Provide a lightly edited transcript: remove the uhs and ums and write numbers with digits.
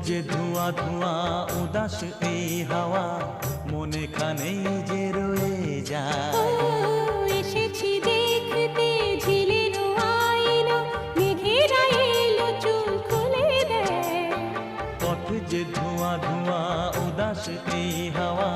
যে ধোঁয়া ধোঁয়া উদাস এই হাওয়া মনে খানেই যে রয়ে যায়। এসেছি দেখতে ঝিলের আয়না, মেঘেরা এলো চুল খুলে দেয়। পথ যে ধোঁয়া ধোঁয়া উদাস এই হাওয়া